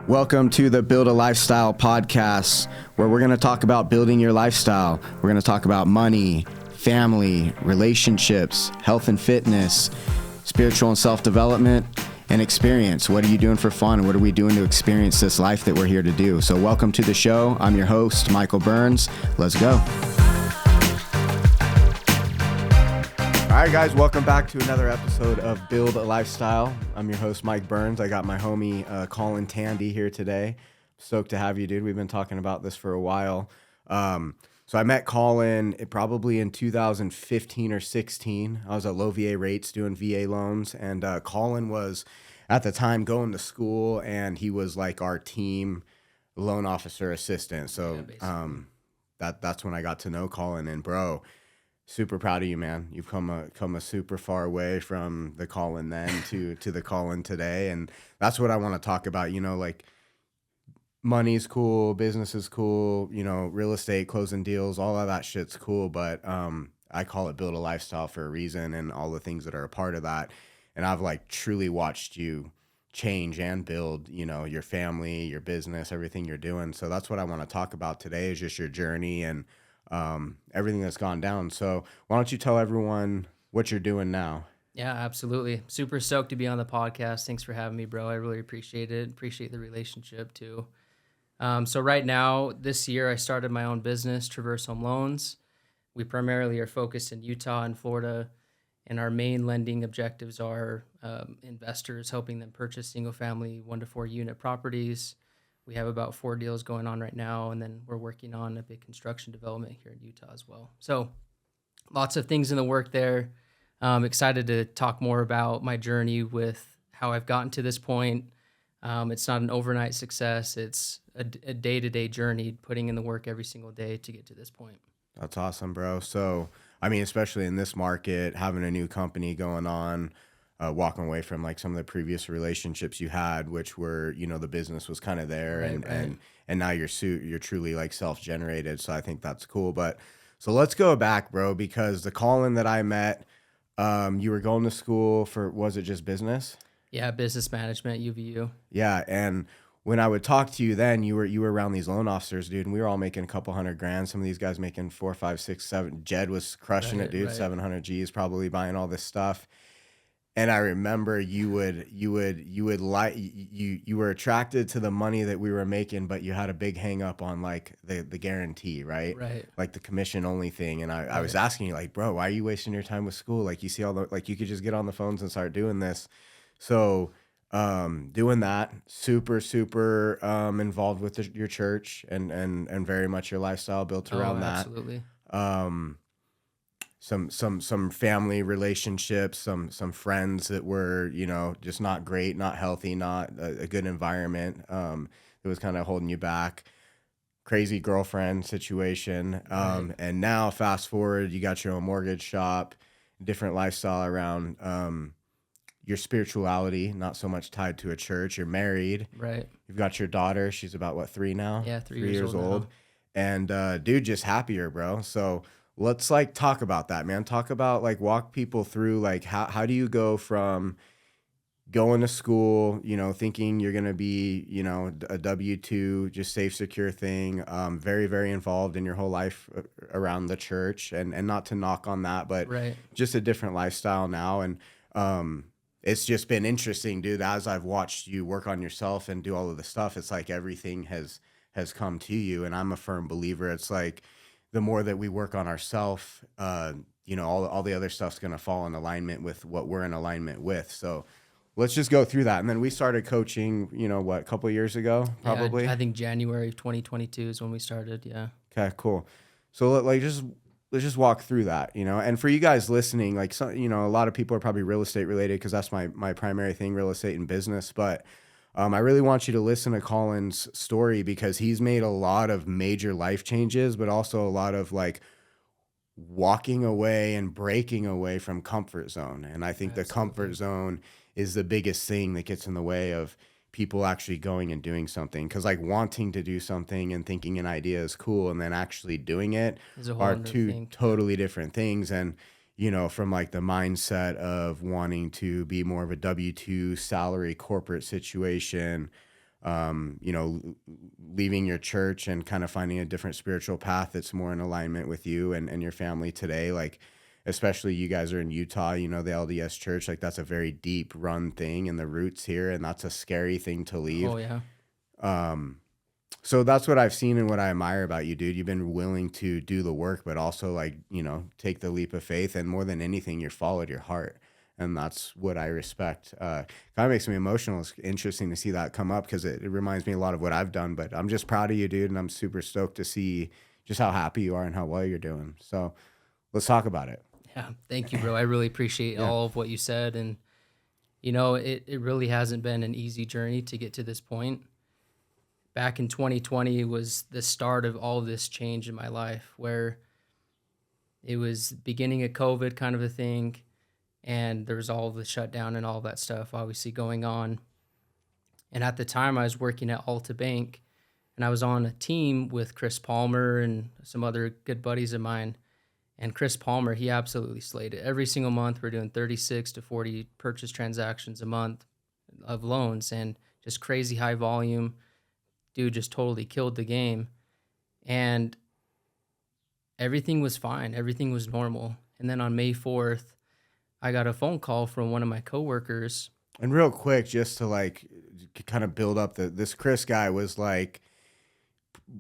Welcome to the Build a Lifestyle podcast, where we're going to talk about building your lifestyle. We're going to talk about money, family, relationships, health and fitness, spiritual and self-development, and experience. What are you doing for fun? What are we doing to experience this life that we're here to do? So welcome to the show. I'm your host, Michael Burns. Let's go. All right, guys, welcome back to another episode of Build a Lifestyle. I'm your host, Mike Burns. I got my homie, Colin Tandy here today. Stoked to have you, dude. We've been talking about this for a while. So I met Colin probably in 2015 or 16. I was at low VA rates doing VA loans, and Colin was at the time going to school, and he was like our team loan officer assistant. So that's when I got to know Colin, and bro, super proud of you, man. You've come a super far way from the Colin then to the Colin today. And that's what I want to talk about. You know, like money's cool, business is cool, you know, real estate, closing deals, all of that shit's cool. But I call it build a lifestyle for a reason, and all the things that are a part of that. And I've like truly watched you change and build, you know, your family, your business, everything you're doing. So that's what I want to talk about today, is just your journey and everything that's gone down. So why don't you tell everyone what you're doing now? Yeah, absolutely. Super stoked to be on the podcast. Thanks for having me, bro. I really appreciate it. Appreciate the relationship too. So right now, this year, I started my own business, Traverse Home Loans. We primarily are focused in Utah and Florida, and our main lending objectives are investors, helping them purchase single-family 1 to 4 unit properties. We have about 4 deals going on right now, and then we're working on a big construction development here in Utah as well. So lots of things in the work there. I'm excited to talk more about my journey with how I've gotten to this point. It's not an overnight success. It's a day-to-day journey, putting in the work every single day to get to this point. That's awesome, bro. So, I mean, especially in this market, having a new company going on, walking away from like some of the previous relationships you had, which were, you know, the business was kind of there, right. And now you're truly like self-generated. So I think that's cool. But so let's go back, bro, because the Colin that I met, you were going to school for, was it just business? Yeah, business management, UVU. Yeah, and when I would talk to you then, you were around these loan officers, dude, and we were all making a couple $100,000. Some of these guys making 4, 5, 6, 7. Jed was crushing it, dude. Right. 700 G's, probably buying all this stuff. And I remember you were attracted to the money that we were making, but you had a big hang up on like the guarantee, right? Right. Like the commission only thing. And I was asking you like, bro, why are you wasting your time with school? Like you see all the, like you could just get on the phones and start doing this. So doing that, super involved with your church and very much your lifestyle built around that. Absolutely. Some family relationships, some friends that were, you know, just not great, not healthy, not a good environment. It was kind of holding you back. Crazy girlfriend situation. Right. And now fast forward, you got your own mortgage shop, different lifestyle around your spirituality, not so much tied to a church. You're married. Right. You've got your daughter. She's about, what, 3 now? Yeah, 3 years old. And dude, just happier, bro. So let's like talk about that, man. Talk about like walk people through like how do you go from going to school, you know, thinking you're going to be, you know, a W-2, just safe, secure thing, very, very involved in your whole life around the church, and not to knock on that, but right. Just a different lifestyle now. And it's just been interesting, dude, as I've watched you work on yourself and do all of the stuff. It's like everything has come to you. And I'm a firm believer. It's like the more that we work on ourselves, you know, all the other stuff's going to fall in alignment with what we're in alignment with. So let's just go through that. And then we started coaching, you know, what, a couple of years ago, probably? Yeah, I think January of 2022 is when we started. Yeah. Okay, cool. So let's just walk through that, you know. And for you guys listening, like, so, you know, a lot of people are probably real estate related because that's my primary thing, real estate and business. But I really want you to listen to Colin's story, because he's made a lot of major life changes, but also a lot of like walking away and breaking away from comfort zone. And I think Absolutely. The comfort zone is the biggest thing that gets in the way of people actually going and doing something. Because like wanting to do something and thinking an idea is cool, and then actually doing it are two totally different things. And you know, from like the mindset of wanting to be more of a W-2 salary corporate situation, you know, leaving your church and kind of finding a different spiritual path that's more in alignment with you and your family today. Like, especially you guys are in Utah, you know, the LDS church, like that's a very deep run thing and the roots here. And that's a scary thing to leave. Oh yeah. So that's what I've seen and what I admire about you, dude. You've been willing to do the work, but also like, you know, take the leap of faith. And more than anything, you followed your heart. And that's what I respect. Kind of makes me emotional. It's interesting to see that come up because it reminds me a lot of what I've done. But I'm just proud of you, dude. And I'm super stoked to see just how happy you are and how well you're doing. So let's talk about it. Yeah. Thank you, bro. I really appreciate all of what you said. And, you know, it really hasn't been an easy journey to get to this point. Back in 2020 was the start of all of this change in my life, where it was beginning of COVID kind of a thing. And there was all the shutdown and all that stuff obviously going on. And at the time I was working at Alta Bank, and I was on a team with Chris Palmer and some other good buddies of mine. And Chris Palmer, he absolutely slayed it. Every single month we're doing 36 to 40 purchase transactions a month of loans, and just crazy high volume. Dude just totally killed the game. And everything was fine. Everything was normal. And then on May 4th, I got a phone call from one of my coworkers. And real quick, just to like kind of build up this Chris guy was like,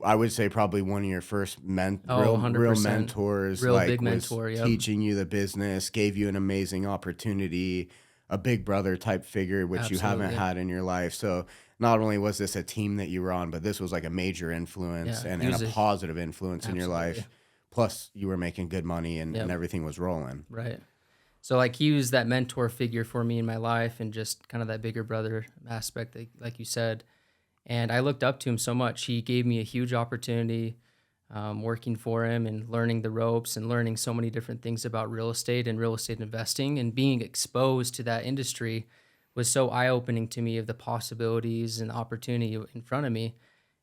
I would say probably one of your first real mentors, real like big mentor, was teaching you the business, gave you an amazing opportunity, a big brother type figure, which you haven't had in your life. So not only was this a team that you were on, but this was like a major influence and a positive influence in your life. Plus you were making good money and everything was rolling. Right. So like he was that mentor figure for me in my life, and just kind of that bigger brother aspect, like you said. And I looked up to him so much. He gave me a huge opportunity working for him and learning the ropes and learning so many different things about real estate and real estate investing, and being exposed to that industry was so eye-opening to me of the possibilities and the opportunity in front of me.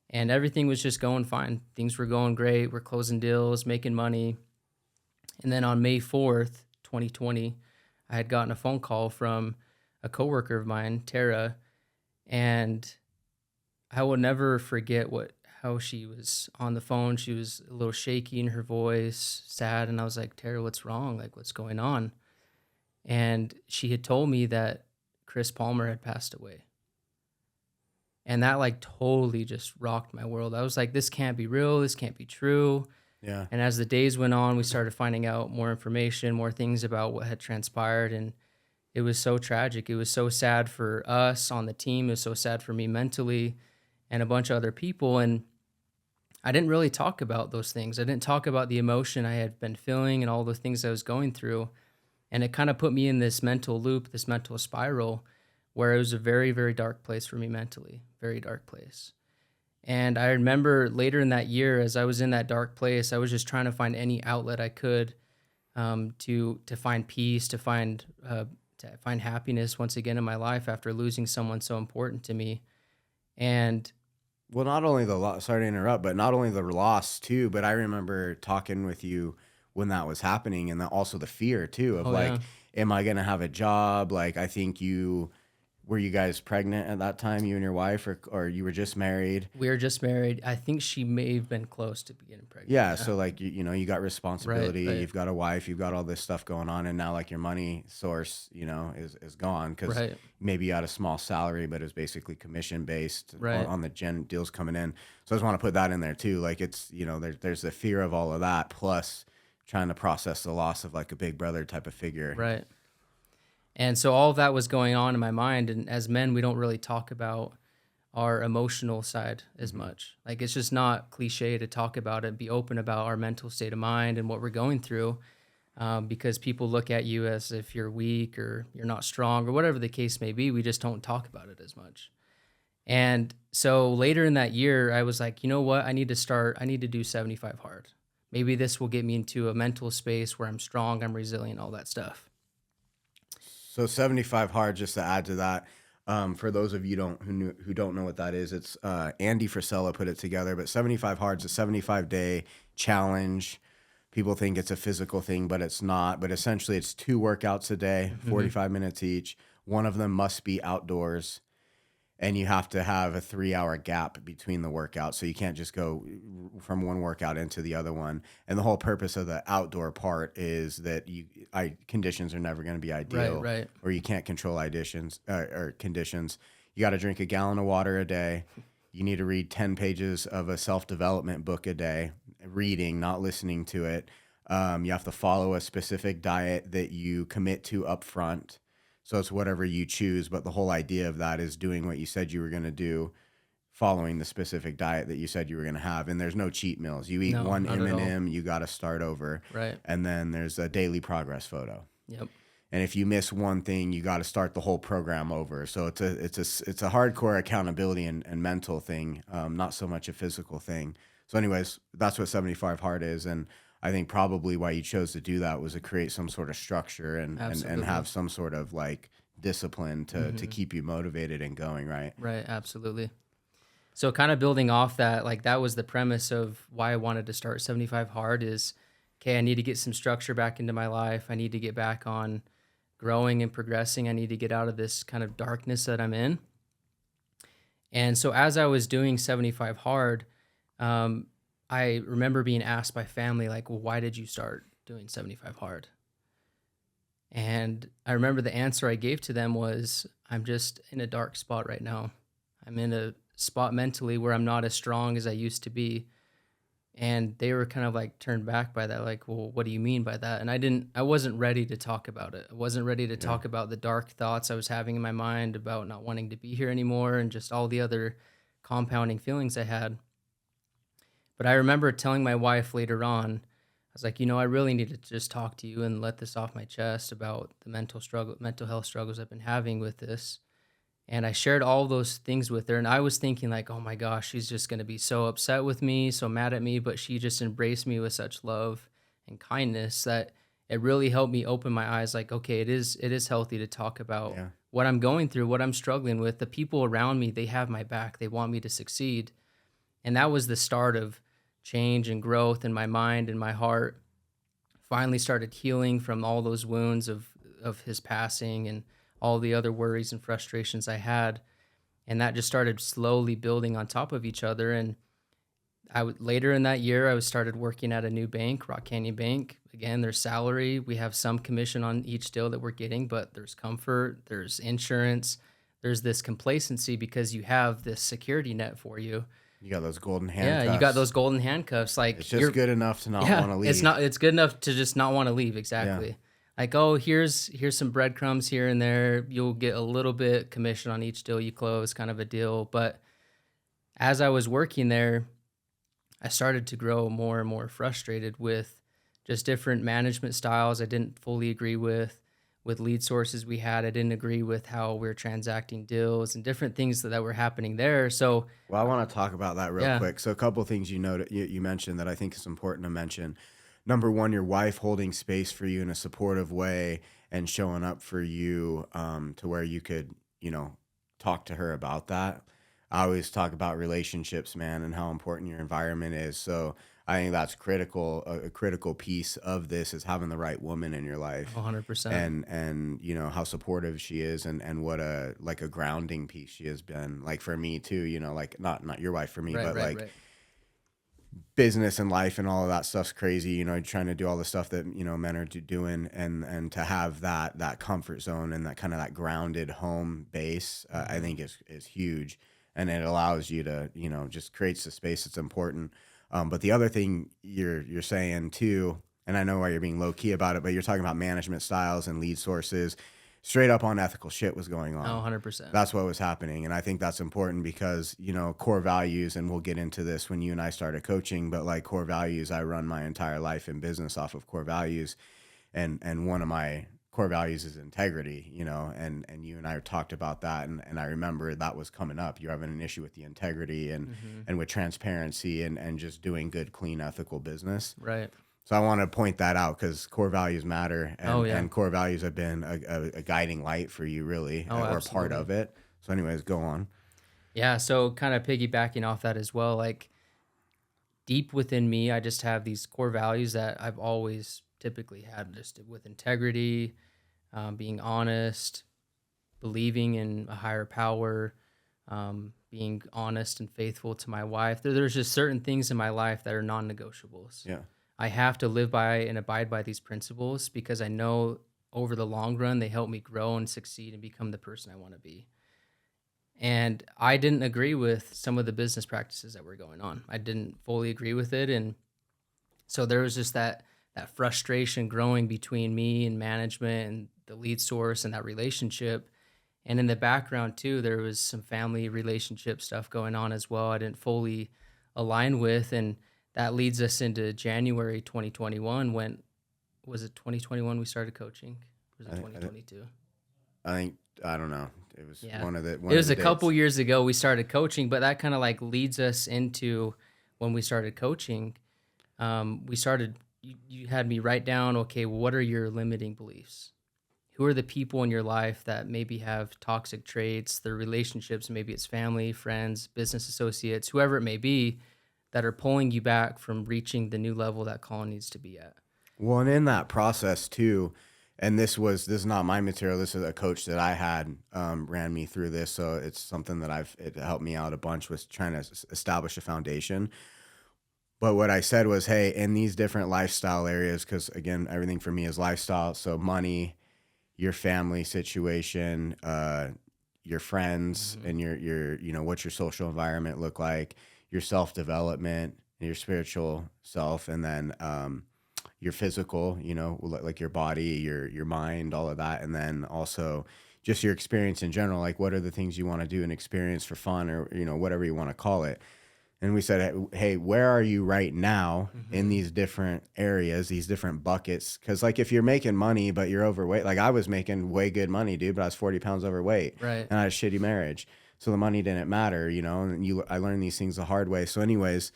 And everything was just going fine. Things were going great. We're closing deals, making money. And then on May 4th, 2020, I had gotten a phone call from a coworker of mine, Tara, and I will never forget how she was on the phone. She was a little shaky in her voice, sad, and I was like, Tara, what's wrong? Like, what's going on? And she had told me that Chris Palmer had passed away. And that like totally just rocked my world. I was like, this can't be real. This can't be true. Yeah. And as the days went on, we started finding out more information, more things about what had transpired. And it was so tragic. It was so sad for us on the team. It was so sad for me mentally and a bunch of other people. And I didn't really talk about those things. I didn't talk about the emotion I had been feeling and all the things I was going through. And it kind of put me in this mental loop, this mental spiral, where it was a very, very dark place for me mentally, very dark place. And I remember later in that year, as I was in that dark place, I was just trying to find any outlet I could to find peace, to find happiness once again in my life after losing someone so important to me. And well, not only the loss, sorry to interrupt, but not only the loss too, but I remember talking with you when that was happening, and also the fear too of am I going to have a job? Like, I think were you guys pregnant at that time, you and your wife, or you were just married? We were just married. I think she may have been close to getting pregnant. Yeah. So like, you know, you got responsibility, you've got a wife, you've got all this stuff going on. And now like your money source, you know, is gone because maybe you had a small salary, but it was basically commission based on the deals coming in. So I just want to put that in there too. Like it's, you know, there's the fear of all of that, plus trying to process the loss of like a big brother type of figure. Right. And so all of that was going on in my mind. And as men, we don't really talk about our emotional side as much. Like, it's just not cliche to talk about it, be open about our mental state of mind and what we're going through, because people look at you as if you're weak or you're not strong or whatever the case may be. We just don't talk about it as much. And so later in that year, I was like, you know what? I need to do 75 hard. Maybe this will get me into a mental space where I'm strong, I'm resilient, all that stuff. So 75 hard, just to add to that, for those of you who don't know what that is, it's Andy Frisella put it together, but 75 hard is a 75-day challenge. People think it's a physical thing, but it's not. But essentially, it's 2 workouts a day, 45 minutes each. One of them must be outdoors. and you have to have a 3-hour gap between the workouts. So you can't just go from one workout into the other one. And the whole purpose of the outdoor part is that conditions are never going to be ideal, Right. or you can't control conditions. You got to drink a gallon of water a day. You need to read 10 pages of a self-development book a day, reading, not listening to it. You have to follow a specific diet that you commit to up front. So it's whatever you choose, but the whole idea of that is doing what you said you were going to do, following the specific diet that you said you were going to have. And there's no cheat meals. You eat No, one not at all. M&M, you got to start over. Right. And then there's a daily progress photo. Yep. And if you miss one thing, you got to start the whole program over. So it's a hardcore accountability and mental thing, not so much a physical thing. So anyways, that's what 75 Hard is. And I think probably why you chose to do that was to create some sort of structure and have some sort of like discipline to keep you motivated and going, right? Right, absolutely. So kind of building off that, like that was the premise of why I wanted to start 75 Hard is, okay, I need to get some structure back into my life. I need to get back on growing and progressing. I need to get out of this kind of darkness that I'm in. And so as I was doing 75 Hard, I remember being asked by family, like, well, why did you start doing 75 Hard? And I remember the answer I gave to them was, I'm just in a dark spot right now. I'm in a spot mentally where I'm not as strong as I used to be. And they were kind of like turned back by that, like, well, what do you mean by that? And I wasn't ready to talk about it. I wasn't ready to talk about the dark thoughts I was having in my mind about not wanting to be here anymore and just all the other compounding feelings I had. But I remember telling my wife later on, I was like, I really need to just talk to you and let this off my chest about the mental health struggles I've been having with this. And I shared all those things with her. And I was thinking like, oh my gosh, she's just going to be so upset with me, so mad at me. But she just embraced me with such love and kindness that it really helped me open my eyes. Like, okay, it is healthy to talk about what I'm going through, what I'm struggling with. The people around me, they have my back. They want me to succeed. And that was the start of change and growth in my mind and my heart. Finally started healing from all those wounds of his passing and all the other worries and frustrations I had. And that just started slowly building on top of each other. And later in that year, I started working at a new bank, Rock Canyon Bank. Again, there's salary. We have some commission on each deal that we're getting, but there's comfort, there's insurance, there's this complacency because you have this security net for you. You got those golden handcuffs. Yeah, you got those golden handcuffs. Like it's just good enough to not want to leave. It's good enough to just not want to leave. Exactly. Yeah. Like, oh, here's some breadcrumbs here and there. You'll get a little bit commission on each deal you close, kind of a deal. But as I was working there, I started to grow more and more frustrated with just different management styles I didn't fully agree with lead sources we had. I didn't agree with how we were transacting deals and different things that were happening there. So, well, I want to talk about that real quick. So a couple of things you mentioned that I think is important to mention. Number one, your wife holding space for you in a supportive way and showing up for you to where you could, talk to her about that. I always talk about relationships, man, and how important your environment is. So I think that's critical. A critical piece of this is having the right woman in your life. 100%. And how supportive she is and what a grounding piece she has been. Like for me too, like not your wife for me, right. Business and life and all of that stuff's crazy, trying to do all the stuff that, men are doing and to have that comfort zone and that kind of that grounded home base, I think is huge. And it allows you to, just creates the space that's important. But the other thing you're saying too, and I know why you're being low key about it, but you're talking about management styles and lead sources. Straight up unethical shit was going on. Oh, 100%. That's what was happening. And I think that's important because, core values, and we'll get into this when you and I started coaching, but like core values, I run my entire life in business off of core values. And one of my core values is integrity, and you and I talked about that. And I remember that was coming up. You're having an issue with the integrity and with transparency and just doing good, clean, ethical business. Right. So I want to point that out because core values matter, and core values have been a guiding light for you, really, or part of it. So anyways, go on. Yeah, so kind of piggybacking off that as well, like deep within me, I just have these core values that I've always typically had, just with integrity, being honest, believing in a higher power, being honest and faithful to my wife. There's just certain things in my life that are non-negotiables. Yeah. I have to live by and abide by these principles because I know over the long run, they help me grow and succeed and become the person I want to be. And I didn't agree with some of the business practices that were going on. I didn't fully agree with it. And so there was just that frustration growing between me and management and the lead source and that relationship. And in the background too, there was some family relationship stuff going on as well. I didn't fully align with, and that leads us into January 2021. When was it 2021 we started coaching? Or was it 2022? I don't know. It was Yeah. one of the. It was a couple years ago we started coaching, but that kind of like leads us into when we started coaching. You had me write down, okay, what are your limiting beliefs? Who are the people in your life that maybe have toxic traits, their relationships, maybe it's family, friends, business associates, whoever it may be, that are pulling you back from reaching the new level that Colin needs to be at? Well, and in that process too, and this is not my material. This is a coach that I had ran me through this, so it's something that it helped me out a bunch with trying to establish a foundation. But what I said was, hey, in these different lifestyle areas, because again, everything for me is lifestyle. So money, your family situation, your friends, and your what's your social environment look like, your self-development, your spiritual self, and then your physical, like your body, your mind, all of that. And then also just your experience in general, like what are the things you want to do and experience for fun, or, whatever you want to call it. And we said, hey, where are you right now in these different areas, these different buckets? Because like if you're making money, but you're overweight, like I was making way good money, dude, but I was 40 pounds overweight. Right. And I had a shitty marriage. So the money didn't matter, and I learned these things the hard way. So anyways,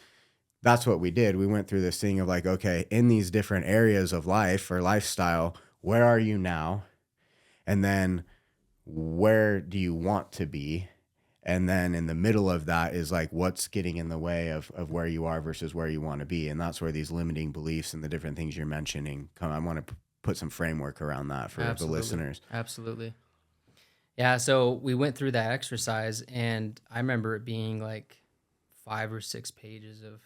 that's what we did. We went through this thing of like, okay, in these different areas of life or lifestyle, where are you now? And then where do you want to be? And then in the middle of that is like, what's getting in the way of where you are versus where you want to be. And that's where these limiting beliefs and the different things you're mentioning come. I want to put some framework around that for the listeners. Absolutely. Yeah. So we went through that exercise, and I remember it being like 5 or 6 pages of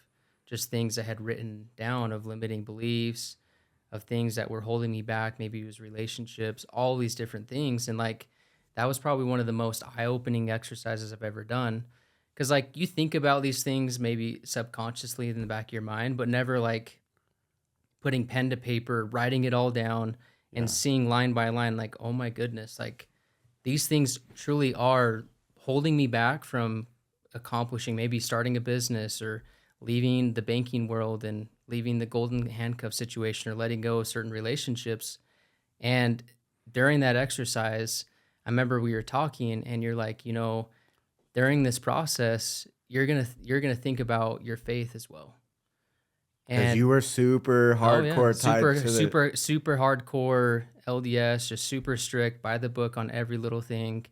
just things I had written down of limiting beliefs, of things that were holding me back. Maybe it was relationships, all these different things. And like, that was probably one of the most eye-opening exercises I've ever done. Because like you think about these things maybe subconsciously in the back of your mind, but never like putting pen to paper, writing it all down and seeing line by line, like, oh my goodness, like these things truly are holding me back from accomplishing, maybe starting a business or leaving the banking world and leaving the golden handcuff situation or letting go of certain relationships. And during that exercise, I remember we were talking, and you're like, during this process, you're gonna think about your faith as well. Because you were super hardcore, super hardcore LDS, just super strict, by the book on every little thing.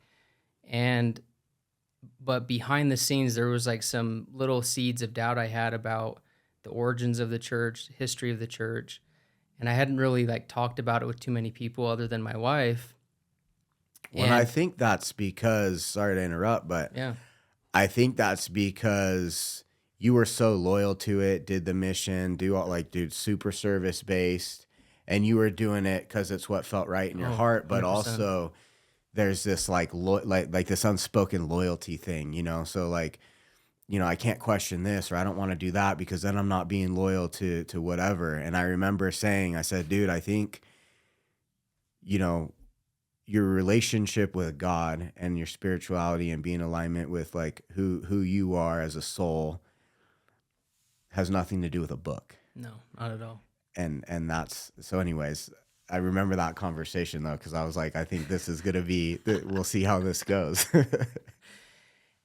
But behind the scenes, there was like some little seeds of doubt I had about the origins of the church, history of the church, and I hadn't really like talked about it with too many people other than my wife. Well, I think that's because, sorry to interrupt, but yeah, I think that's because you were so loyal to it, did the mission, super service based, and you were doing it because it's what felt right in your heart. But 100%. Also, there's this like this unspoken loyalty thing, So like, I can't question this, or I don't want to do that because then I'm not being loyal to whatever. And I remember saying, I said, dude, I think, your relationship with God and your spirituality and being in alignment with like who you are as a soul has nothing to do with a book. No, not at all. And that's, so anyways, I remember that conversation though, because I was like, I think this is going to be, we'll see how this goes.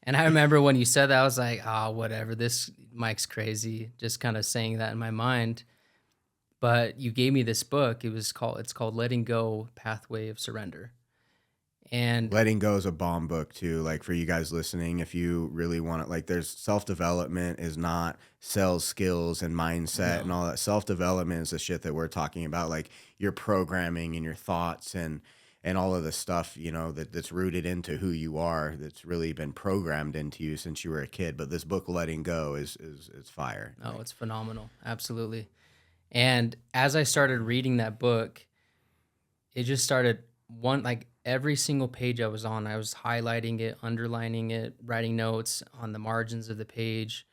And I remember when you said that, I was like, whatever, this Mike's crazy, just kind of saying that in my mind. But you gave me this book. It's called Letting Go, Pathway of Surrender. And Letting Go is a bomb book too. Like for you guys listening, if you really want it, like there's self-development is not sales skills and mindset and all that. Self-development is the shit that we're talking about, like your programming and your thoughts and and all of the stuff, that's rooted into who you are, that's really been programmed into you since you were a kid. But this book, Letting Go, is fire. Oh, it's phenomenal. Absolutely. And as I started reading that book, it just started like every single page I was on, I was highlighting it, underlining it, writing notes on the margins of the page.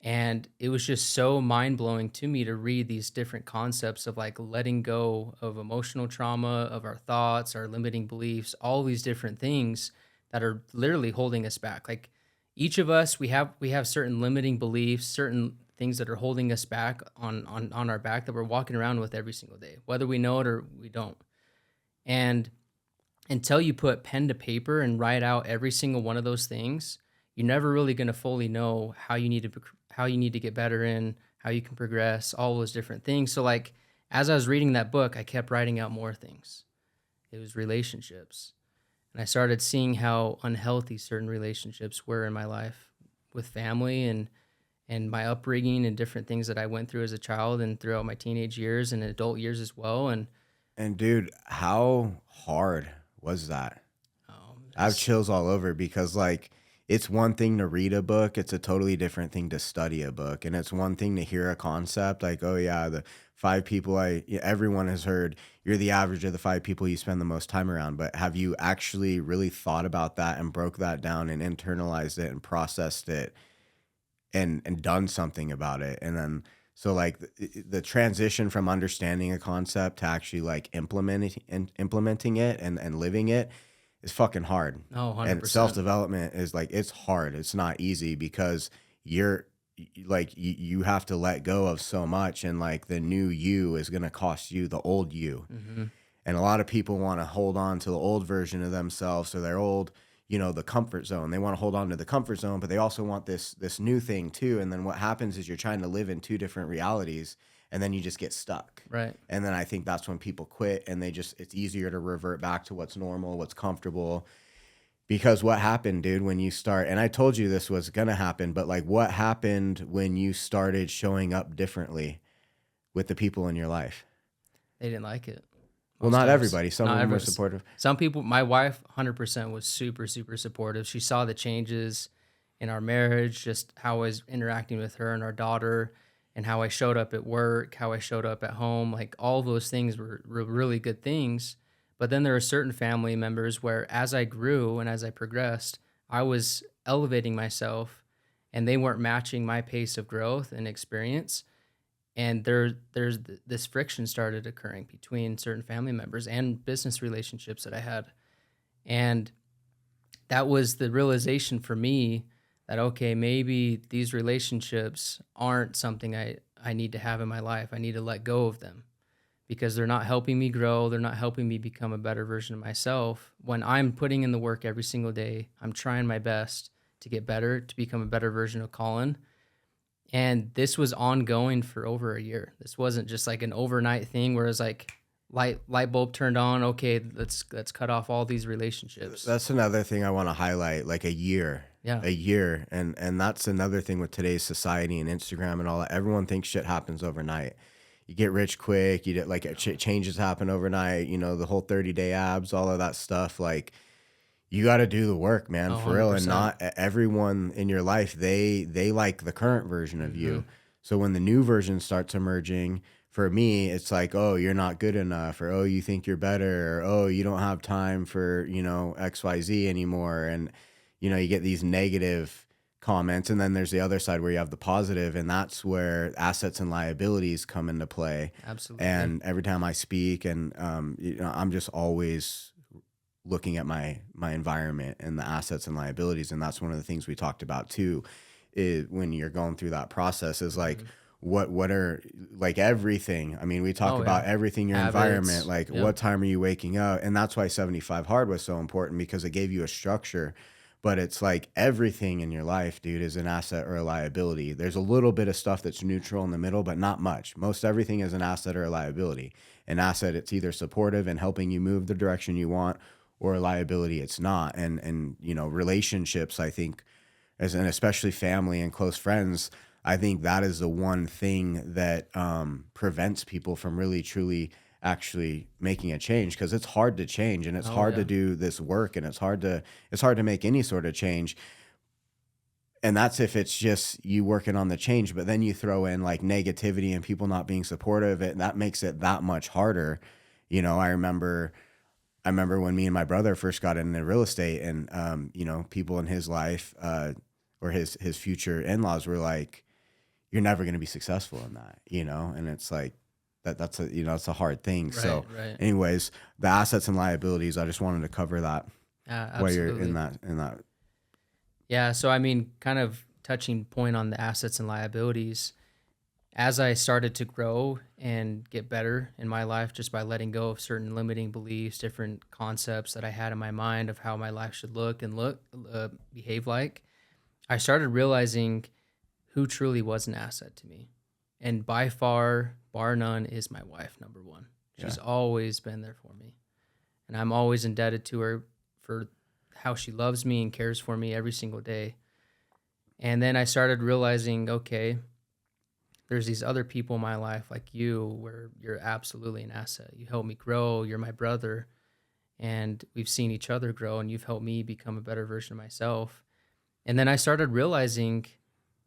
And it was just so mind blowing to me to read these different concepts of like letting go of emotional trauma, of our thoughts, our limiting beliefs, all these different things that are literally holding us back. Like each of us, we have certain limiting beliefs, certain things that are holding us back on our back that we're walking around with every single day, whether we know it or we don't. And until you put pen to paper and write out every single one of those things, you're never really going to fully know how you need to get better in, how you can progress, all those different things. So like as I was reading that book, I kept writing out more things. It was relationships. And I started seeing how unhealthy certain relationships were in my life with family and my upbringing and different things that I went through as a child and throughout my teenage years and adult years as well. And dude, how hard was that? I have chills all over because like it's one thing to read a book, it's a totally different thing to study a book. And it's one thing to hear a concept like, oh yeah, the 5 people everyone has heard, you're the average of the 5 people you spend the most time around. But have you actually really thought about that and broke that down and internalized it and processed it and done something about it? And then so like the transition from understanding a concept to actually like implementing it and living it is fucking hard. Oh, 100%. And self-development is like, it's hard. It's not easy because you have to let go of so much, and like the new you is going to cost you the old you. Mm-hmm. And a lot of people want to hold on to the old version of themselves, or their old, the comfort zone. They want to hold on to the comfort zone, but they also want this new thing too. And then what happens is you're trying to live in 2 different realities, and then you just get stuck. Right. And then I think that's when people quit, and it's easier to revert back to what's normal, what's comfortable. Because what happened, dude, when you start, and I told you this was going to happen, but like what happened when you started showing up differently with the people in your life? They didn't like it. Well, not everybody. Some of them were supportive. Some people, my wife 100% was super, super supportive. She saw the changes in our marriage, just how I was interacting with her and our daughter, and how I showed up at work, how I showed up at home. Like all those things were really good things. But then there are certain family members where as I grew and as I progressed, I was elevating myself and they weren't matching my pace of growth and experience. And there's this friction started occurring between certain family members and business relationships that I had. And that was the realization for me that, okay, maybe these relationships aren't something I need to have in my life. I need to let go of them because they're not helping me grow. They're not helping me become a better version of myself. When I'm putting in the work every single day, I'm trying my best to get better, to become a better version of Colin. And this was ongoing for over a year. This wasn't just like an overnight thing where it's like light bulb turned on. Okay, let's cut off all these relationships. That's another thing I want to highlight, like a year. Yeah. A year. And that's another thing with today's society and Instagram and all that. Everyone thinks shit happens overnight. You get rich quick. You get like changes happen overnight. The whole 30-day abs, all of that stuff. Like you got to do the work, man, for real. And not everyone in your life, they like the current version of you. So when the new version starts emerging, for me, it's like, oh, you're not good enough, or oh, you think you're better, or oh, you don't have time for, XYZ anymore. And, you get these negative comments. And then there's the other side where you have the positive, and that's where assets and liabilities come into play. Absolutely. And every time I speak, and I'm just always looking at my environment and the assets and liabilities. And that's one of the things we talked about too, is when you're going through that process is like, what are like everything. I mean, we talk about everything, your environment, like what time are you waking up? And that's why 75 Hard was so important, because it gave you a structure. But it's like everything in your life, dude, is an asset or a liability. There's a little bit of stuff that's neutral in the middle, but not much. Most everything is an asset or a liability. An asset, it's either supportive and helping you move the direction you want, or a liability, it's not. And relationships, I think, and especially family and close friends, I think that is the one thing that prevents people from really truly actually making a change, because it's hard to change and it's Oh, hard yeah. to do this work, and it's hard to make any sort of change. And that's if it's just you working on the change, but then you throw in like negativity and people not being supportive, and that makes it that much harder. I remember when me and my brother first got into real estate, and people in his life, or his future in-laws were like, "You're never going to be successful in that," and it's like that's it's a hard thing. So, Right. anyways, the assets and liabilities, I just wanted to cover that while you're Absolutely. in that. Yeah. So, I mean, kind of touching point on the assets and liabilities, as I started to grow and get better in my life just by letting go of certain limiting beliefs, different concepts that I had in my mind of how my life should behave like, I started realizing who truly was an asset to me. And by far, bar none, is my wife, number one. She's Yeah. always been there for me. And I'm always indebted to her for how she loves me and cares for me every single day. And then I started realizing, okay, there's these other people in my life like you where you're absolutely an asset. You help me grow. You're my brother. And we've seen each other grow, and you've helped me become a better version of myself. And then I started realizing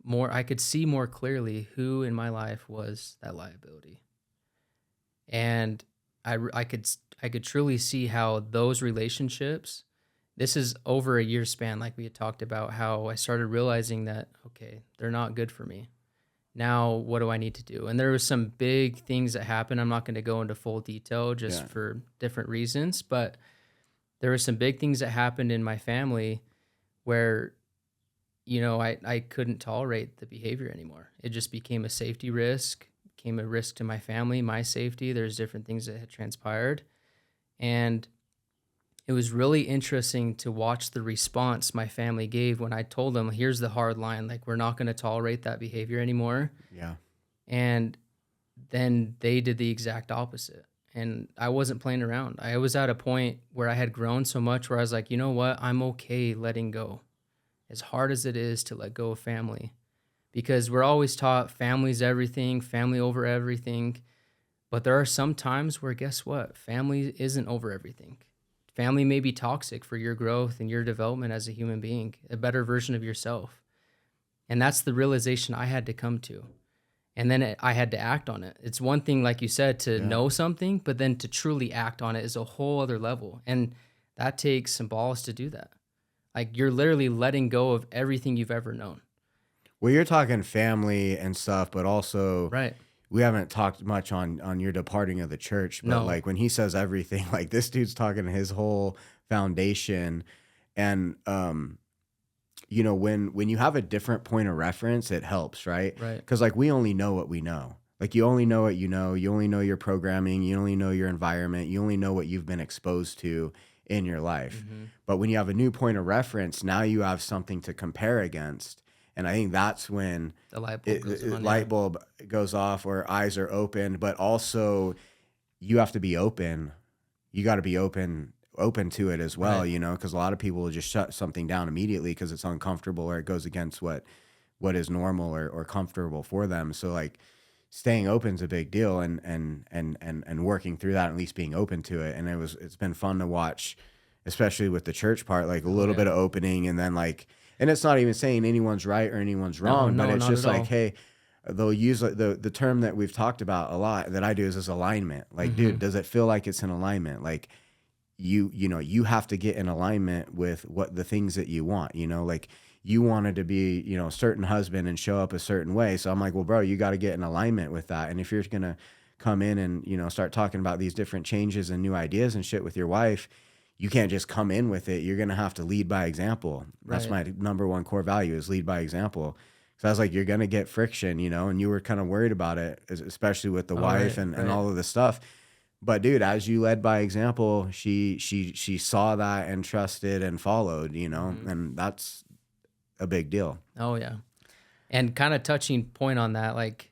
I could see more clearly who in my life was that liability. And I could truly see how those relationships, this is over a year span, like we had talked about, how I started realizing that, okay, they're not good for me. Now, what do I need to do? And there was some big things that happened. I'm not going to go into full detail just Yeah. for different reasons, but there were some big things that happened in my family where, I couldn't tolerate the behavior anymore. It just became a safety risk, became a risk to my family, my safety. There's different things that had transpired. And it was really interesting to watch the response my family gave when I told them, here's the hard line, like, we're not going to tolerate that behavior anymore. Yeah. And then they did the exact opposite. And I wasn't playing around. I was at a point where I had grown so much where I was like, you know what? I'm okay letting go, as hard as it is to let go of family, because we're always taught family's everything, family over everything. But there are some times where, guess what? Family isn't over everything. Family may be toxic for your growth and your development as a human being, a better version of yourself. And that's the realization I had to come to. And then I had to act on it. It's one thing, like you said, to Yeah. know something, but then to truly act on it is a whole other level. And that takes some balls to do that. Like, you're literally letting go of everything you've ever known. Well, you're talking family and stuff, but also Right. we haven't talked much on your departing of the church, but No. like when he says everything, like this dude's talking his whole foundation. And when you have a different point of reference, it helps, right? Right. Because like we only know what we know. Like you only know what you know. You only know your programming. You only know your environment. You only know what you've been exposed to in your life. Mm-hmm. But when you have a new point of reference, now you have something to compare against. And I think that's when The light bulb goes on. light bulb goes off, or eyes are opened. But also, you have to be open. You got to be open to it as well, Right. because a lot of people will just shut something down immediately because it's uncomfortable or it goes against what is normal or comfortable for them. So like staying open is a big deal, and working through that, at least being open to it. And it's been fun to watch, especially with the church part, like a little bit of opening, and then like, and it's not even saying anyone's right or anyone's wrong, but No, it's not just at like, all. hey, they'll use like the term that we've talked about a lot that I do is alignment. Like, dude, does it feel like it's in alignment? Like you have to get in alignment with what the things that you want, like you wanted to be, a certain husband and show up a certain way. So I'm like, well, bro, you got to get in alignment with that. And if you're going to come in and, start talking about these different changes and new ideas and shit with your wife, you can't just come in with it. You're going to have to lead by example. That's Right. my number one core value, is lead by example. So I was like, you're going to get friction, and you were kind of worried about it, especially with the wife and all of this stuff. But dude, as you led by example, she saw that and trusted and followed, and that's a big deal. Oh, yeah. And kind of touching point on that, like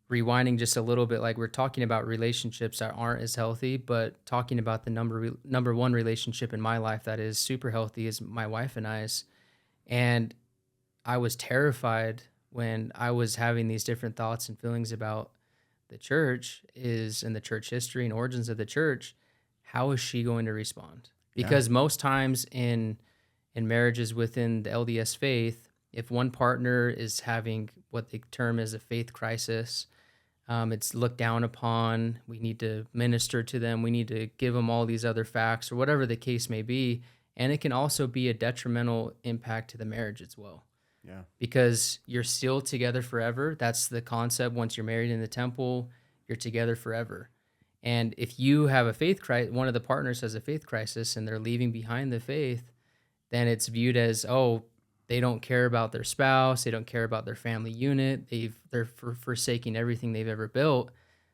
rewinding just a little bit, like we're talking about relationships that aren't as healthy, but talking about the number one relationship in my life that is super healthy is my wife and I's. And I was terrified when I was having these different thoughts and feelings about the church is, in the church history and origins of the church, how is she going to respond? Because most times in marriages within the LDS faith, if one partner is having what they term as a faith crisis, it's looked down upon. We need to minister to them. We need to give them all these other facts or whatever the case may be. And it can also be a detrimental impact to the marriage as well. Yeah. Because you're still together forever. That's the concept. Once you're married in the temple, you're together forever. And if you have a faith crisis, one of the partners has a faith crisis and they're leaving behind the faith, then it's viewed as, oh, they don't care about their spouse. They don't care about their family unit. They're forsaking everything they've ever built.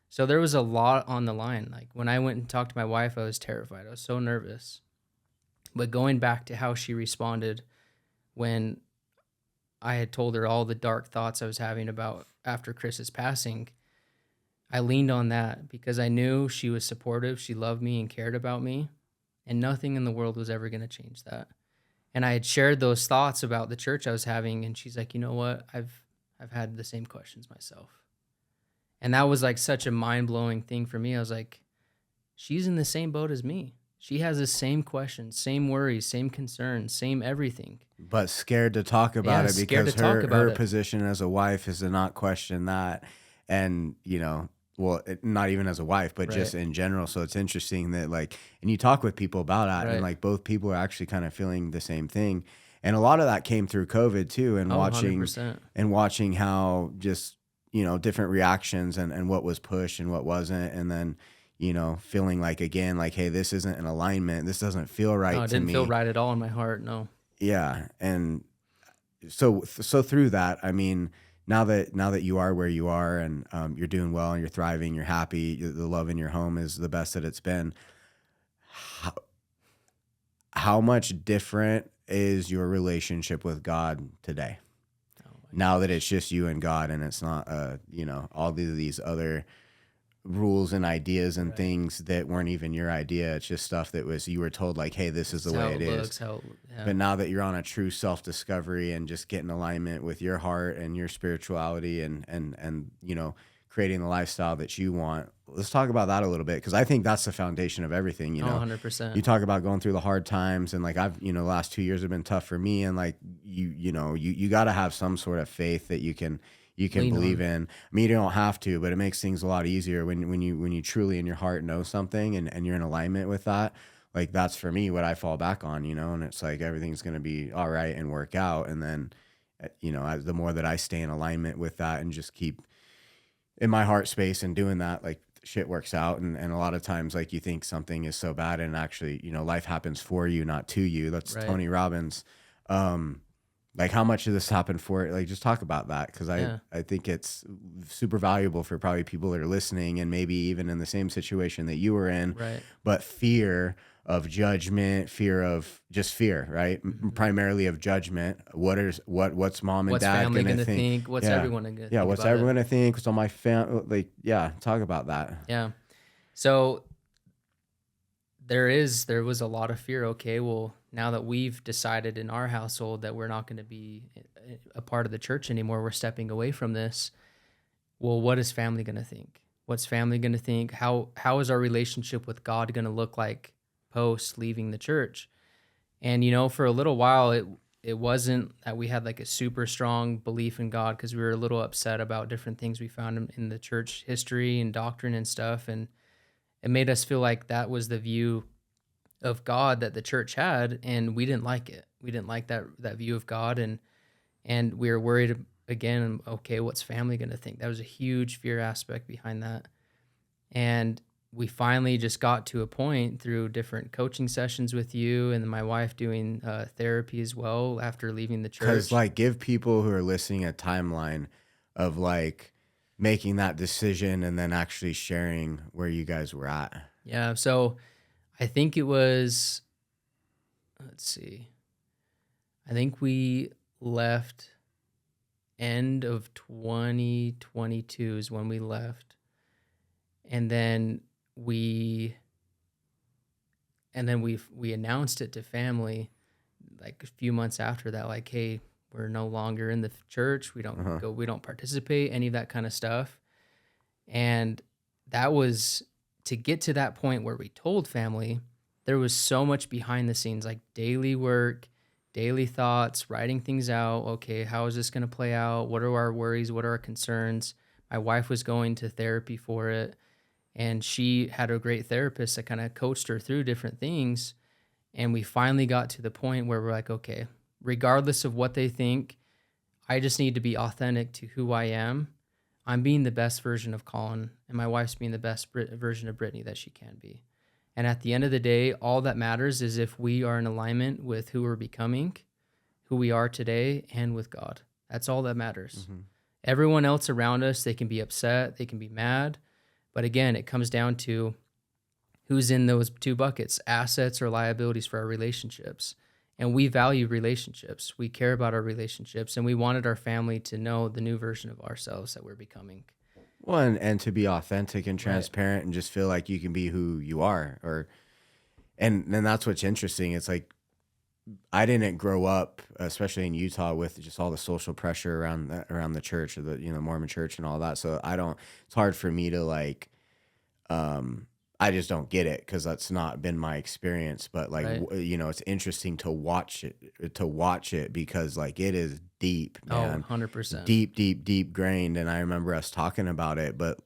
So there was a lot on the line. Like when I went and talked to my wife, I was terrified. I was so nervous. But going back to how she responded when I had told her all the dark thoughts I was having about after Chris's passing, I leaned on that because I knew she was supportive. She loved me and cared about me, and nothing in the world was ever going to change that. And I had shared those thoughts about the church I was having, and she's like, you know what? I've had the same questions myself. And that was like such a mind-blowing thing for me. I was like, she's in the same boat as me. She has the same questions, same worries, same concerns, same everything. But scared to talk about it because her position as a wife is to not question that. And, well, not even as a wife, but just in general. So it's interesting that and you talk with people about that and both people are actually kind of feeling the same thing. And a lot of that came through COVID too. And watching how just, different reactions and what was pushed and what wasn't. And then, feeling again, hey, this isn't an alignment. This doesn't feel right to me. No, it didn't feel right at all in my heart. No. Yeah. And so through that, I mean, now that you are where you are and you're doing well and you're thriving, you're happy, the love in your home is the best that it's been. How much different is your relationship with God today? Now that it's just you and God and it's not, all these other rules and ideas and things that weren't even your idea. It's just stuff that was, you were told hey, this is the way it is. But now that you're on a true self-discovery and just getting alignment with your heart and your spirituality and creating the lifestyle that you want, let's talk about that a little bit. Because I think that's the foundation of everything, 100%. You talk about going through the hard times and I've, the last 2 years have been tough for me. And you got to have some sort of faith that you can believe in. I mean, you don't have to, but it makes things a lot easier when you truly in your heart know something and you're in alignment with that. That's for me what I fall back on, and it's everything's going to be all right and work out. And then, the more that I stay in alignment with that and just keep in my heart space and doing that, shit works out. And a lot of times, you think something is so bad and actually, life happens for you, not to you. That's right. Tony Robbins. How much of this happened for it? Just talk about that. Cause I think it's super valuable for probably people that are listening and maybe even in the same situation that you were in, but fear of judgment, fear, right? Mm-hmm. Primarily of judgment. What's mom and dad going to think? What's everyone going to think? Yeah. What's everyone going to think? What's on my family? Talk about that. Yeah. So there was a lot of fear. Okay, well, now that we've decided in our household that we're not going to be a part of the church anymore, we're stepping away from this. Well, what is family going to think? What's family going to think? How is our relationship with God going to look like post leaving the church? And, for a little while, it wasn't that we had a super strong belief in God because we were a little upset about different things we found in the church history and doctrine and stuff. And it made us feel like that was the view of God that the church had, and we didn't like it. We didn't like that view of God, and we were worried again. Okay, what's family going to think? That was a huge fear aspect behind that, and we finally just got to a point through different coaching sessions with you and my wife doing therapy as well after leaving the church. Because give people who are listening a timeline of making that decision and then actually sharing where you guys were at. Yeah, so I think it was, I think we left end of 2022 is when we left. And then we announced it to family a few months after that, hey, we're no longer in the church. We don't go, we don't participate, any of that kind of stuff. And that was to get to that point where we told family. There was so much behind the scenes, like daily work, daily thoughts, writing things out. Okay, how is this going to play out? What are our worries? What are our concerns? My wife was going to therapy for it, and she had a great therapist that kind of coached her through different things. And we finally got to the point where we're like, okay, regardless of what they think, I just need to be authentic to who I am. I'm being the best version of Colin, and my wife's being the best version of Brittany that she can be. And at the end of the day, all that matters is if we are in alignment with who we're becoming, who we are today, and with God. That's all that matters. Mm-hmm. Everyone else around us, they can be upset, they can be mad. But again, it comes down to who's in those two buckets, assets or liabilities for our relationships. And we value relationships. We care about our relationships, and we wanted our family to know the new version of ourselves that we're becoming. Well, and to be authentic and transparent, right, and just feel like you can be who you are. And that's what's interesting. It's like, I didn't grow up, especially in Utah, with just all the social pressure around the church, or the Mormon church and all that. So it's hard for me to like, I just don't get it because that's not been my experience. But like, right, it's interesting to watch it because like it is deep, man. 100%. Deep grained. And I remember us talking about it, but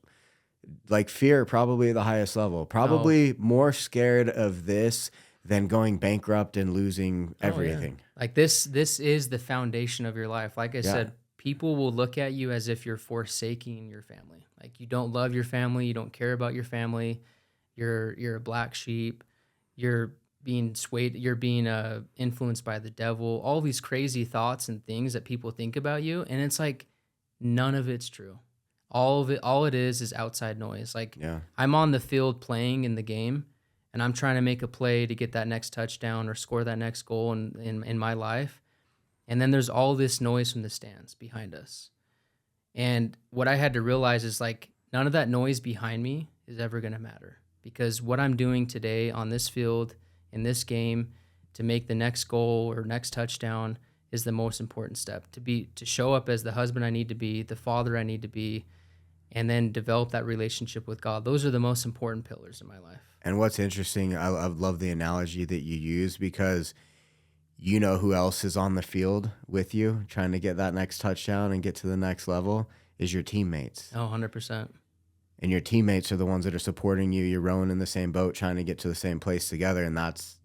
like fear, probably the highest level, probably more scared of this than going bankrupt and losing everything. Yeah. Like this is the foundation of your life. Like I said, people will look at you as if you're forsaking your family. Like you don't love your family. You don't care about your family. You're a black sheep. You're being swayed. You're being influenced by the devil. All these crazy thoughts and things that people think about you. And it's like, none of it's true. All it is outside noise. Like I'm on the field playing in the game, and I'm trying to make a play to get that next touchdown or score that next goal in my life. And then there's all this noise from the stands behind us. And what I had to realize is like, none of that noise behind me is ever going to matter, because what I'm doing today on this field, in this game, to make the next goal or next touchdown is the most important step. To show up as the husband I need to be, the father I need to be, and then develop that relationship with God. Those are the most important pillars in my life. And what's interesting, I love the analogy that you use, because you know who else is on the field with you trying to get that next touchdown and get to the next level is your teammates. Oh, 100%. And your teammates are the ones that are supporting you. You're rowing in the same boat, trying to get to the same place together. And that's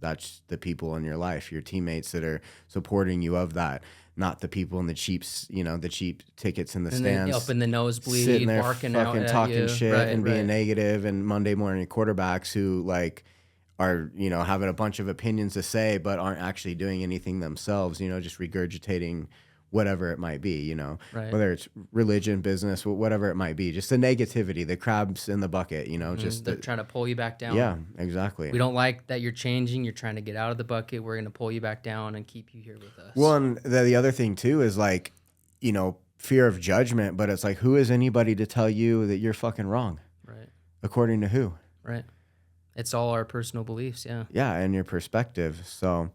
the people in your life, your teammates that are supporting you of that, not the people in the cheap tickets in the stands. Up in the nosebleed, sitting there barking fucking out talking at you. shit and being negative, and Monday morning quarterbacks who like are, having a bunch of opinions to say, but aren't actually doing anything themselves, just regurgitating whatever it might be, right, whether it's religion, business, whatever it might be, just the negativity, the crabs in the bucket, just they're trying to pull you back down. Yeah, exactly. We don't like that you're changing. You're trying to get out of the bucket. We're going to pull you back down and keep you here with us. Well, and the other thing too is like, fear of judgment, but it's like, who is anybody to tell you that you're fucking wrong? Right. According to who? Right. It's all our personal beliefs. Yeah. Yeah. And your perspective. So,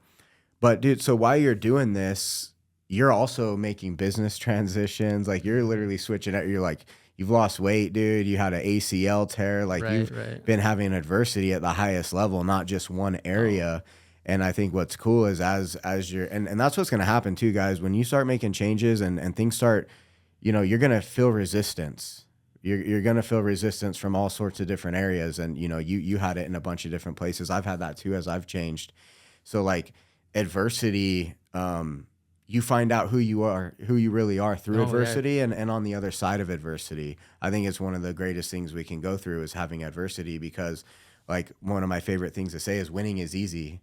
but dude, so while you're doing this, you're also making business transitions. Like you're literally switching out. You're like, you've lost weight, dude. You had an ACL tear. Like you've been having adversity at the highest level, not just one area. Oh. And I think what's cool is as you're, and that's what's going to happen too, guys, when you start making changes and things start, you're going to feel resistance. You're going to feel resistance from all sorts of different areas. And, you had it in a bunch of different places. I've had that too, as I've changed. So like adversity, you find out who you really are through adversity and on the other side of adversity. I think it's one of the greatest things we can go through is having adversity, because like one of my favorite things to say is winning is easy.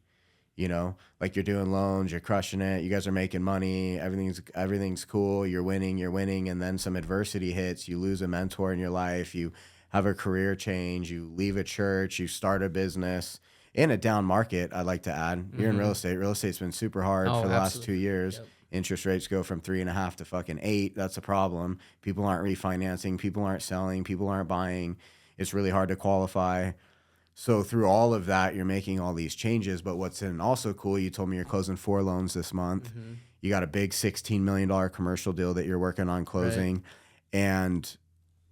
Like you're doing loans, you're crushing it. You guys are making money. Everything's cool. You're winning. And then some adversity hits. You lose a mentor in your life. You have a career change. You leave a church. You start a business. In a down market, I'd like to add, you're in real estate. Real estate's been super hard for the last 2 years. Yep. Interest rates go from 3.5 to fucking 8. That's a problem. People aren't refinancing. People aren't selling. People aren't buying. It's really hard to qualify. So through all of that, you're making all these changes. But what's also cool, you told me you're closing 4 loans this month. Mm-hmm. You got a big $16 million commercial deal that you're working on closing. Right. And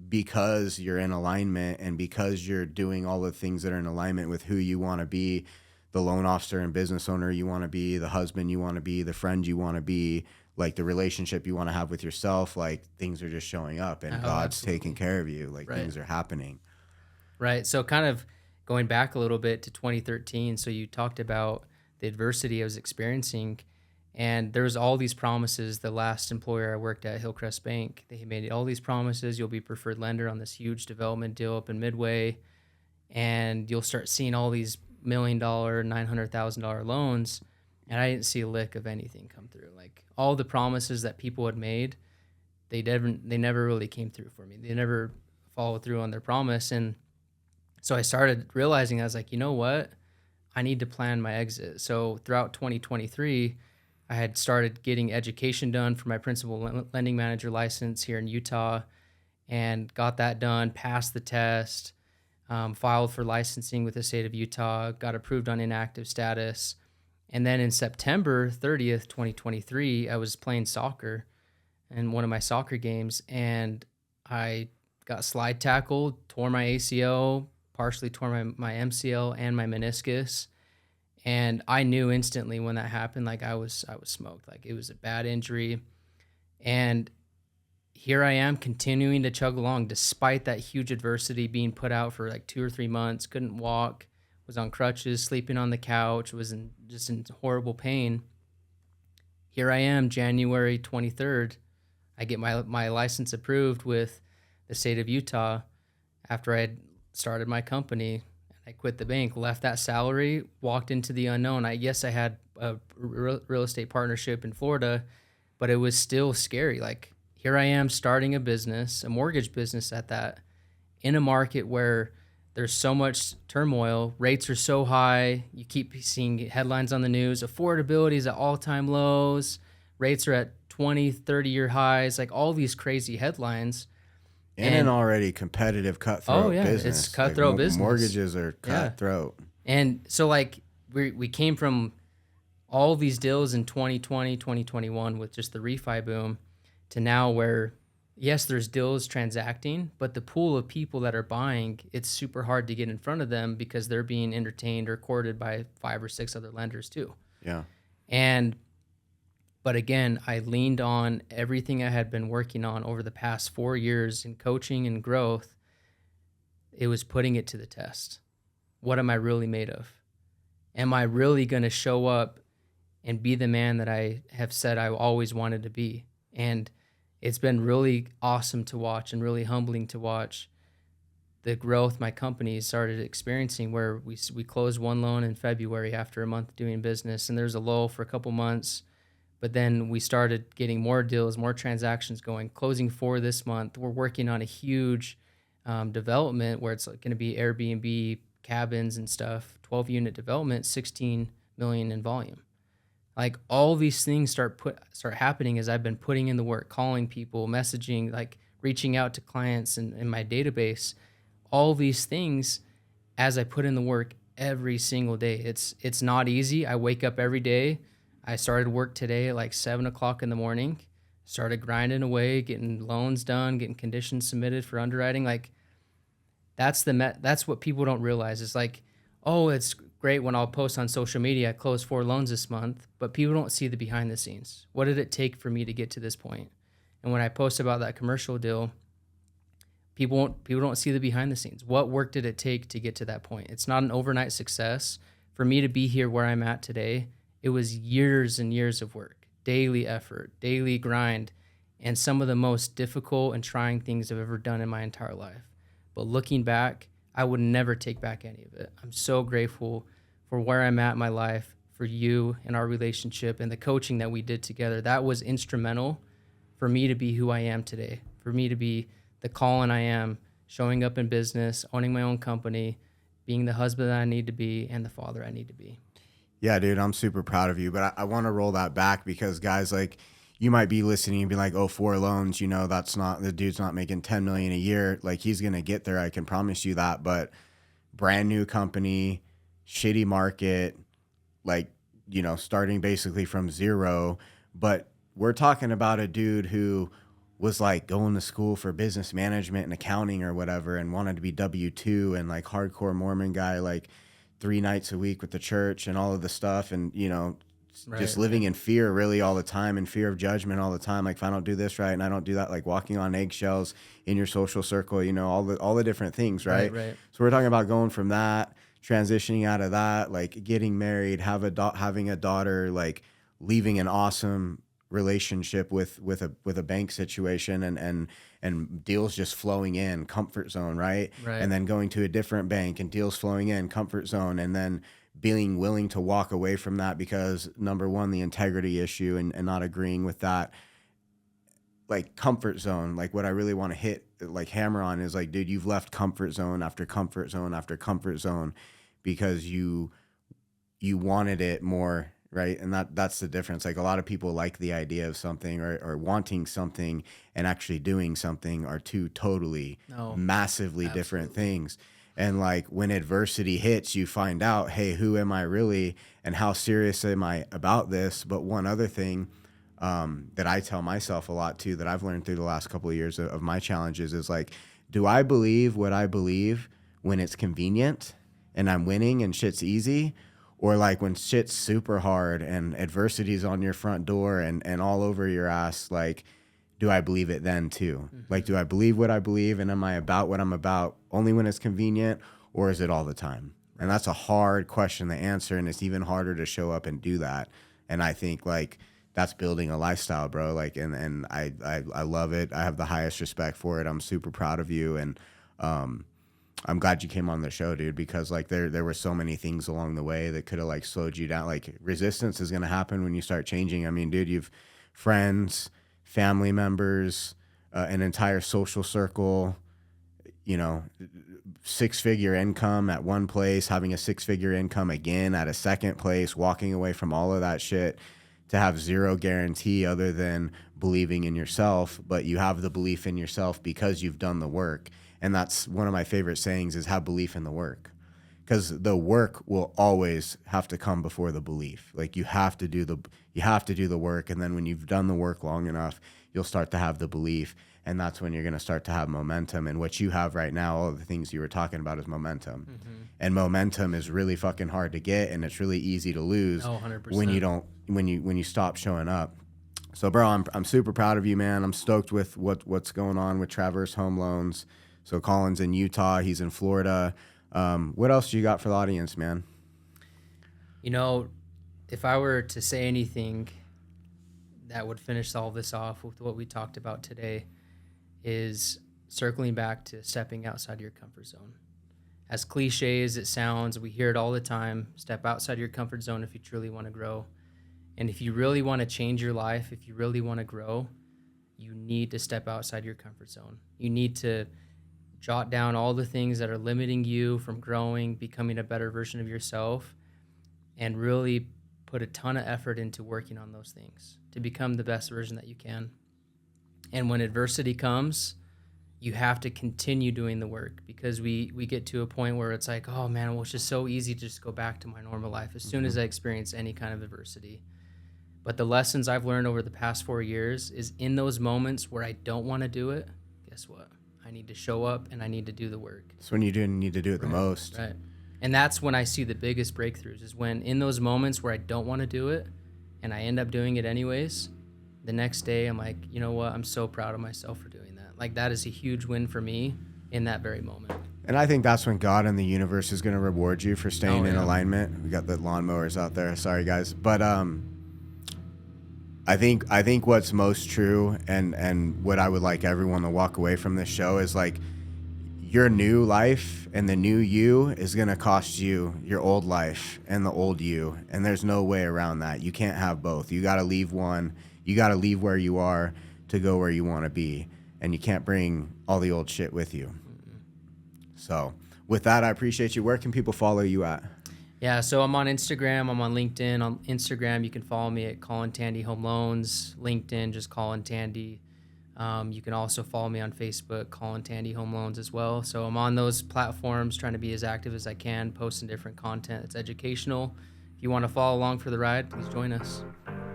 because you're in alignment and because you're doing all the things that are in alignment with who you want to be, the loan officer and business owner you want to be, the husband you want to be, the friend you want to be, like the relationship you want to have with yourself, like things are just showing up and God's absolutely. taking care of you. Like Right. things are happening. Right. So kind of going back a little bit to 2013. So you talked about the adversity I was experiencing, and there was all these promises. The last employer I worked at, Hillcrest Bank, they made all these promises. You'll be preferred lender on this huge development deal up in Midway, and you'll start seeing all these $1 million, $900,000 loans. And I didn't see a lick of anything come through. Like all the promises that people had made, they never really came through for me. They never followed through on their promise. And so I started realizing, I was like, you know what? I need to plan my exit. So throughout 2023, I had started getting education done for my principal lending manager license here in Utah, and got that done, passed the test, filed for licensing with the state of Utah, got approved on inactive status. And then in September 30th, 2023, I was playing soccer in one of my soccer games, and I got slide tackled, tore my ACL, partially tore my MCL and my meniscus. And I knew instantly when that happened, like I was smoked. Like it was a bad injury. And here I am continuing to chug along despite that huge adversity, being put out for like 2 or 3 months, couldn't walk, was on crutches, sleeping on the couch, was just in horrible pain. Here I am, January 23rd. I get my license approved with the state of Utah after I had started my company. I quit the bank, left that salary, walked into the unknown. I had a real estate partnership in Florida, but it was still scary. Like here I am starting a business, a mortgage business at that, in a market where there's so much turmoil. Rates are so high. You keep seeing headlines on the news. Affordability is at all-time lows. Rates are at 20, 30-year highs, like all these crazy headlines. And an already competitive, cutthroat business. It's cutthroat business. Mortgages are cutthroat. Yeah. And so like we came from all these deals in 2020, 2021 with just the refi boom to now where, yes, there's deals transacting, but the pool of people that are buying, it's super hard to get in front of them because they're being entertained or courted by 5 or 6 other lenders too. Yeah. But again, I leaned on everything I had been working on over the past 4 years in coaching and growth. It was putting it to the test. What am I really made of? Am I really going to show up and be the man that I have said I always wanted to be? And it's been really awesome to watch and really humbling to watch the growth my company started experiencing, where we closed one loan in February after a month doing business, and there's a lull for a couple months. But then we started getting more deals, more transactions going, closing 4 this month. We're working on a huge development where it's going to be Airbnb cabins and stuff, 12-unit development, $16 million in volume. Like all these things start happening as I've been putting in the work, calling people, messaging, like reaching out to clients in my database. All these things as I put in the work every single day. It's not easy. I wake up every day. I started work today at like 7 o'clock in the morning, started grinding away, getting loans done, getting conditions submitted for underwriting. Like that's what people don't realize. It's like, oh, it's great when I'll post on social media, I closed 4 loans this month, but people don't see the behind the scenes. What did it take for me to get to this point? And when I post about that commercial deal, people don't see the behind the scenes. What work did it take to get to that point? It's not an overnight success. For me to be here where I'm at today, it was years and years of work, daily effort, daily grind, and some of the most difficult and trying things I've ever done in my entire life. But looking back, I would never take back any of it. I'm so grateful for where I'm at in my life, for you and our relationship and the coaching that we did together. That was instrumental for me to be who I am today, for me to be the Colin I am, showing up in business, owning my own company, being the husband that I need to be, and the father I need to be. Yeah, dude, I'm super proud of you, but I want to roll that back because guys, like, you might be listening and be like, oh, 4 loans, the dude's not making 10 million a year. Like, he's going to get there. I can promise you that. But brand new company, shitty market, like, starting basically from zero. But we're talking about a dude who was like going to school for business management and accounting or whatever, and wanted to be W-2 and like hardcore Mormon guy, like 3 nights a week with the church and all of the stuff. And, you know, just living in fear really all the time, and fear of judgment all the time. Like if I don't do this right and I don't do that, like walking on eggshells in your social circle, you know, all the different things. Right. So we're talking about going from that, transitioning out of that, like getting married, having a daughter, like leaving an awesome relationship with a bank situation, and deals just flowing in, comfort zone, right? And then going to a different bank and deals flowing in, comfort zone, and then being willing to walk away from that because, number one, the integrity issue, and not agreeing with that, like comfort zone. Like what I really want to hammer on is like, dude, you've left comfort zone after comfort zone after comfort zone because you wanted it more. Right. And that's the difference. Like a lot of people like the idea of something or wanting something, and actually doing something are two totally massively different things. And like when adversity hits, you find out, hey, who am I really, and how serious am I about this? But one other thing that I tell myself a lot too, that I've learned through the last couple of years of my challenges, is like, do I believe what I believe when it's convenient and I'm winning and shit's easy? Or like when shit's super hard and adversity's on your front door and all over your ass, like, do I believe it then too? Like, do I believe what I believe, and am I about what I'm about only when it's convenient, or is it all the time? And that's a hard question to answer, and it's even harder to show up and do that. And I think like that's building a lifestyle, bro. Like, and I love it. I have the highest respect for it. I'm super proud of you. And, I'm glad you came on the show, dude, because like there were so many things along the way that could have like slowed you down. Like resistance is going to happen when you start changing. I mean, dude, you've friends, family members, an entire social circle, you know, 6-figure income at one place, having a 6-figure income again at a second place, walking away from all of that shit to have zero guarantee other than believing in yourself. But you have the belief in yourself because you've done the work. And that's one of my favorite sayings, is have belief in the work, because the work will always have to come before the belief. Like you have to do the work. And then when you've done the work long enough, you'll start to have the belief. And that's when you're going to start to have momentum. And what you have right now, all of the things you were talking about, is momentum. And momentum is really fucking hard to get. And it's really easy to lose 100%. when you stop showing up. So bro, I'm super proud of you, man. I'm stoked with what's going on with Traverse Home Loans. So Colin's in Utah, he's in Florida. What else do you got for the audience, man? You know, if I were to say anything that would finish all this off with what we talked about today, is circling back to stepping outside your comfort zone. As cliche as it sounds, we hear it all the time. Step outside your comfort zone if you truly want to grow. And if you really want to change your life, if you really want to grow, you need to step outside your comfort zone. You need to jot down all the things that are limiting you from growing, becoming a better version of yourself, and really put a ton of effort into working on those things to become the best version that you can. And when adversity comes, you have to continue doing the work, because we get to a point where it's like, oh man, well, it's just so easy to just go back to my normal life as soon as I experience any kind of adversity. But the lessons I've learned over the past 4 years is, in those moments where I don't want to do it, guess what? I need to show up and I need to do the work. It's when you need to do it the most. Right. And that's when I see the biggest breakthroughs, is when in those moments where I don't want to do it and I end up doing it anyways, the next day I'm like, you know what? I'm so proud of myself for doing that. Like, that is a huge win for me in that very moment. And I think that's when God and the universe is going to reward you for staying in alignment. We got the lawnmowers out there. Sorry, guys. But I think what's most true, and what I would like everyone to walk away from this show is, like, your new life and the new you is going to cost you your old life and the old you. And there's no way around that. You can't have both. You got to leave one. You got to leave where you are to go where you want to be. And you can't bring all the old shit with you. So with that, I appreciate you. Where can people follow you at? Yeah, so I'm on Instagram. I'm on LinkedIn. On Instagram, you can follow me at Colin Tandy Home Loans. LinkedIn, just Colin Tandy. You can also follow me on Facebook, Colin Tandy Home Loans as well. So I'm on those platforms trying to be as active as I can, posting different content that's educational. If you want to follow along for the ride, please join us.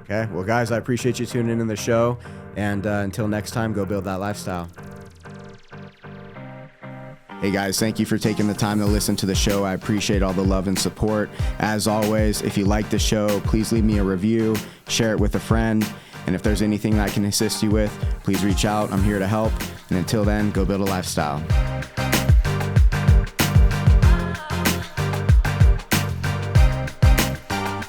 Okay. Well, guys, I appreciate you tuning in the show. And until next time, go build that lifestyle. Hey guys, thank you for taking the time to listen to the show. I appreciate all the love and support. As always, if you like the show, please leave me a review, share it with a friend. And if there's anything I can assist you with, please reach out. I'm here to help. And until then, go build a lifestyle.